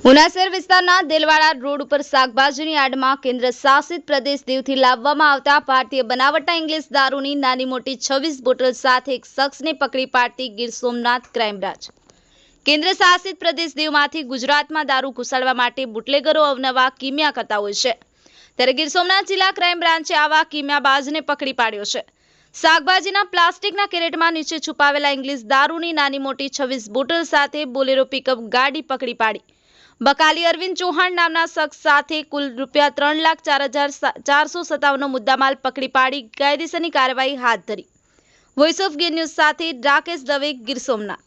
ઉના શહેર વિસ્તારના દેલવાડા રોડ ઉપર શાકભાજીની યાર્ડમાં કેન્દ્ર શાસિત પ્રદેશ દીવથી લાવવામાં આવતા ભારતીય બનાવટના ઇંગ્લિશ દારૂની નાની મોટી 26 બોટલ સાથે એક શખ્સને પકડી પાડતી ગીર સોમનાથ ક્રાઇમ બ્રાન્ચ। કેન્દ્ર શાસિત પ્રદેશ દીવમાંથી ગુજરાતમાં દારૂ ઘુસાડવા માટે બુટલેગરો અવનવા કિમિયા કરતા હોય છે, ત્યારે ગીર સોમનાથ જિલ્લા ક્રાઇમ બ્રાન્ચે આવા કિમિયાબાજને પકડી પાડ્યો છે। શાકભાજીના પ્લાસ્ટિકના કેરેટમાં નીચે છુપાવેલા ઇંગ્લિશ દારૂની નાની મોટી 26 બોટલ સાથે બોલેરો પિકઅપ ગાડી પકડી પાડી બકાલી અરવિંદ ચૌહાણ નામના શખ્સ સાથે કુલ ₹3,04,457 મુદ્દામાલ પકડી પાડી કાયદેસરની કાર્યવાહી હાથ ધરી। વોઇસ ઓફ ગીર ન્યૂઝ સાથે રાકેશ દવે, ગીર સોમનાથ।